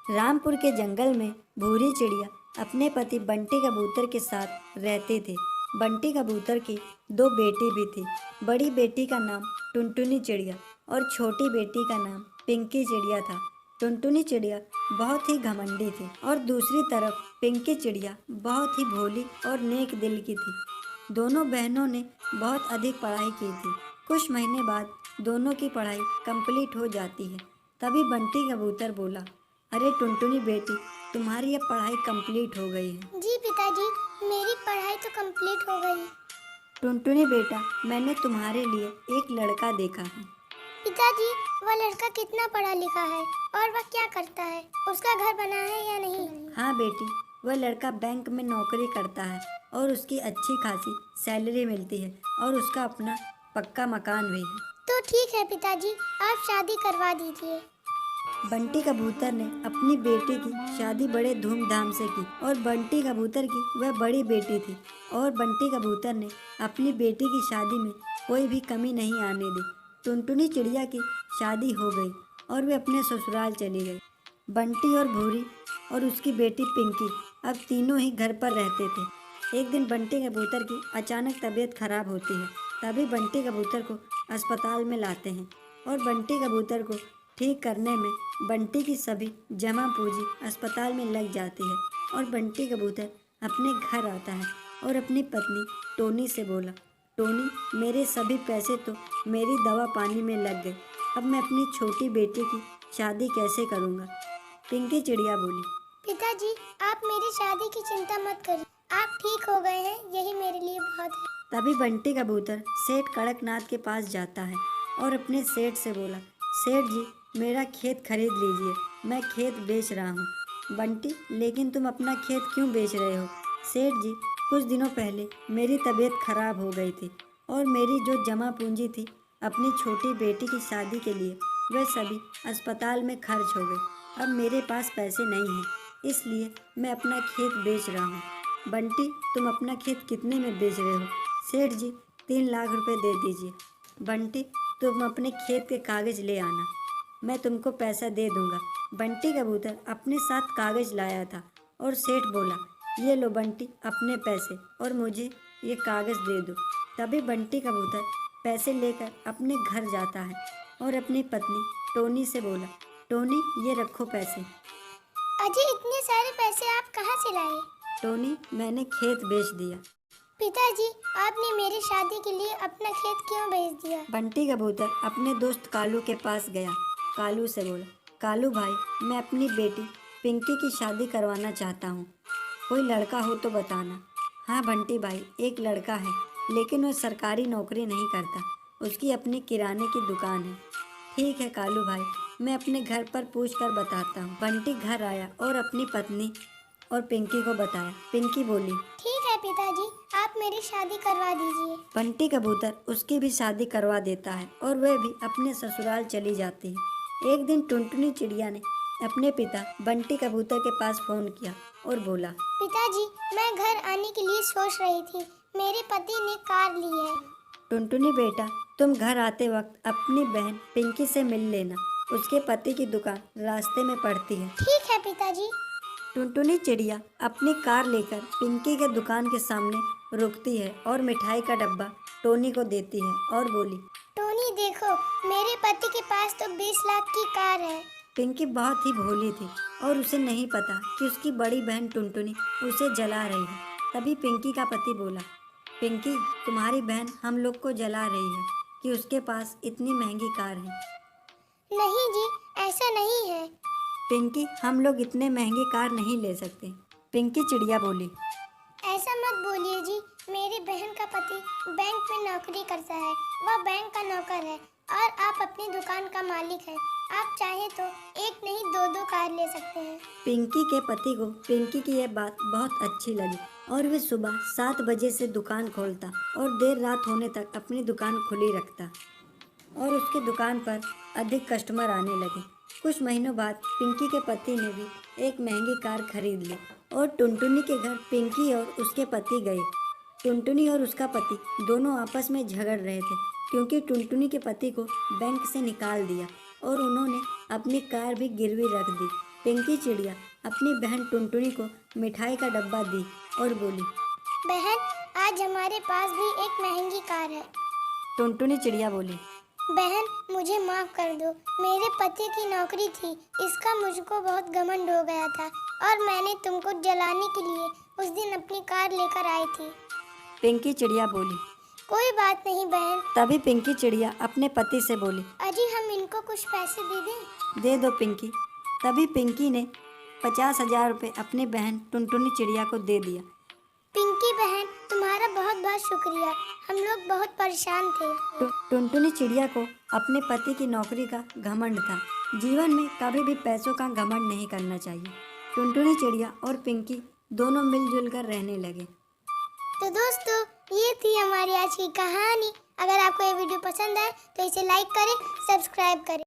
रामपुर के जंगल में भूरी चिड़िया अपने पति बंटी कबूतर के साथ रहते थे। बंटी कबूतर की दो बेटी भी थी। बड़ी बेटी का नाम टुनटुनी चिड़िया और छोटी बेटी का नाम पिंकी चिड़िया था। टुनटुनी चिड़िया बहुत ही घमंडी थी और दूसरी तरफ पिंकी चिड़िया बहुत ही भोली और नेक दिल की थी। दोनों बहनों ने बहुत अधिक पढ़ाई की थी। कुछ महीने बाद दोनों की पढ़ाई कंप्लीट हो जाती है। तभी बंटी कबूतर बोला, अरे टुनटुनी बेटी, तुम्हारी अब पढ़ाई कंप्लीट हो गई है। जी पिताजी, मेरी पढ़ाई तो कंप्लीट हो गई। टुनटुनी बेटा, मैंने तुम्हारे लिए एक लड़का देखा है। पिताजी, वह लड़का कितना पढ़ा लिखा है और वह क्या करता है? उसका घर बना है या नहीं? हाँ बेटी, वह लड़का बैंक में नौकरी करता है और उसकी अच्छी खासी सैलरी मिलती है और उसका अपना पक्का मकान भी है। तो ठीक है पिताजी, आप शादी करवा दीजिए। बंटी कबूतर ने अपनी बेटी की शादी बड़े धूमधाम से की और बंटी कबूतर की वह बड़ी बेटी थी और बंटी कबूतर ने अपनी बेटी की शादी में कोई भी कमी नहीं आने दी। टुनटुनी चिड़िया की शादी हो गई और वे अपने ससुराल चली गई। बंटी और भूरी और उसकी बेटी पिंकी अब तीनों ही घर पर रहते थे। एक दिन बंटी कबूतर की अचानक तबीयत खराब होती है। तभी बंटी कबूतर को अस्पताल में लाते हैं और बंटी कबूतर को ठीक करने में बंटी की सभी जमा पूंजी अस्पताल में लग जाती है और बंटी कबूतर अपने घर आता है और अपनी पत्नी टोनी से बोला, टोनी, मेरे सभी पैसे तो मेरी दवा पानी में लग गए। अब मैं अपनी छोटी बेटी की शादी कैसे करूँगा? पिंकी चिड़िया बोली। पिताजी, आप मेरी शादी की चिंता मत करिए। आप ठीक हो गए हैं, यही मेरे लिए बहुत है। तभी बंटी कबूतर सेठ कड़कनाथ के पास जाता है और अपने सेठ से बोला, सेठ जी, मेरा खेत खरीद लीजिए, मैं खेत बेच रहा हूँ। बंटी, लेकिन तुम अपना खेत क्यों बेच रहे हो? सेठ जी, कुछ दिनों पहले मेरी तबीयत खराब हो गई थी और मेरी जो जमा पूंजी थी अपनी छोटी बेटी की शादी के लिए, वह सभी अस्पताल में खर्च हो गई। अब मेरे पास पैसे नहीं हैं, इसलिए मैं अपना खेत बेच रहा हूँ। बंटी, तुम अपना खेत कितने में बेच रहे हो? सेठ जी, 3 लाख रुपए दे दीजिए। बंटी, तुम अपने खेत के कागज़ ले आना, मैं तुमको पैसा दे दूंगा। बंटी कबूतर अपने साथ कागज़ लाया था और सेठ बोला, ये लो बंटी अपने पैसे और मुझे ये कागज़ दे दो। तभी बंटी कबूतर पैसे लेकर अपने घर जाता है और अपनी पत्नी टोनी से बोला, टोनी, ये रखो पैसे। अजी, इतने सारे पैसे आप कहाँ से लाए? टोनी, मैंने खेत बेच दिया। पिताजी, आपने मेरी शादी के लिए अपना खेत क्यों बेच दिया? बंटी कबूतर अपने दोस्त कालू के पास गया। कालू से बोला, कालू भाई, मैं अपनी बेटी पिंकी की शादी करवाना चाहता हूँ, कोई लड़का हो तो बताना। हाँ बंटी भाई, एक लड़का है, लेकिन वह सरकारी नौकरी नहीं करता, उसकी अपनी किराने की दुकान है। ठीक है कालू भाई, मैं अपने घर पर पूछ कर बताता हूँ। बंटी घर आया और अपनी पत्नी और पिंकी को बताया। पिंकी बोली, ठीक है पिताजी, आप मेरी शादी करवा दीजिए। बंटी कबूतर उसकी भी शादी करवा देता है और वह भी अपने ससुराल चली जाती है। एक दिन टुनटुनी चिड़िया ने अपने पिता बंटी कबूतर के पास फोन किया और बोला, पिताजी, मैं घर आने के लिए सोच रही थी, मेरे पति ने कार ली है। टुनटुनी बेटा, तुम घर आते वक्त अपनी बहन पिंकी से मिल लेना, उसके पति की दुकान रास्ते में पड़ती है। ठीक है पिताजी। टुनटुनी चिड़िया अपनी कार लेकर पिंकी के दुकान के सामने रुकती है और मिठाई का डब्बा टोनी को देती है और बोली, टोनी देखो, मेरे पति के पास तो 20 लाख की कार है। पिंकी बहुत ही भोली थी और उसे नहीं पता कि उसकी बड़ी बहन टुनटुनी उसे जला रही है। तभी पिंकी का पति बोला, पिंकी, तुम्हारी बहन हम लोग को जला रही है कि उसके पास इतनी महंगी कार है। नहीं जी, ऐसा नहीं है। पिंकी, हम लोग इतने महंगी कार नहीं ले सकते। पिंकी चिड़िया बोली, ऐसा मत बोलिए जी, मेरी बहन का पति बैंक में नौकरी करता है, वह बैंक का नौकर है और आप अपनी दुकान का मालिक हैं। आप चाहे तो एक नहीं दो कार ले सकते हैं। पिंकी के पति को पिंकी की यह बात बहुत अच्छी लगी और वे सुबह 7 बजे से दुकान खोलता और देर रात होने तक अपनी दुकान खुली रखता और उसकी दुकान पर अधिक कस्टमर आने लगे। कुछ महीनों बाद पिंकी के पति ने भी एक महंगी कार खरीद ली और टुनटुनी के घर पिंकी और उसके पति गए। टुनटुनी और उसका पति दोनों आपस में झगड़ रहे थे क्योंकि टुनटुनी के पति को बैंक से निकाल दिया और उन्होंने अपनी कार भी गिरवी रख दी। पिंकी चिड़िया अपनी बहन टुनटुनी को मिठाई का डब्बा दी और बोली, बहन, आज हमारे पास भी एक महंगी कार है। टुनटुनी चिड़िया बोली, बहन, मुझे माफ कर दो। मेरे पति की नौकरी थी, इसका मुझको बहुत घमंड हो गया था और मैंने तुमको जलाने के लिए उस दिन अपनी कार लेकर आई थी। पिंकी चिड़िया बोली। कोई बात नहीं बहन। तभी पिंकी चिड़िया अपने पति से बोली, अजी, हम इनको कुछ पैसे दे दें? दे दो पिंकी। तभी पिंकी ने 50,000 रुपये अपनी बहन टुनटुनी चिड़िया को दे दिया। पिंकी बहन, तुम्हारा बहुत बहुत शुक्रिया। हम लोग बहुत परेशान थे। टुनटुनी चिड़िया को अपने पति की नौकरी का घमंड था। जीवन में कभी भी पैसों का घमंड नहीं करना चाहिए। टुनटुनी चिड़िया और पिंकी दोनों मिलजुल कर रहने लगे। तो दोस्तों, ये थी हमारी आज की कहानी। अगर आपको ये वीडियो पसंद आए तो इसे लाइक करें, सब्सक्राइब करें।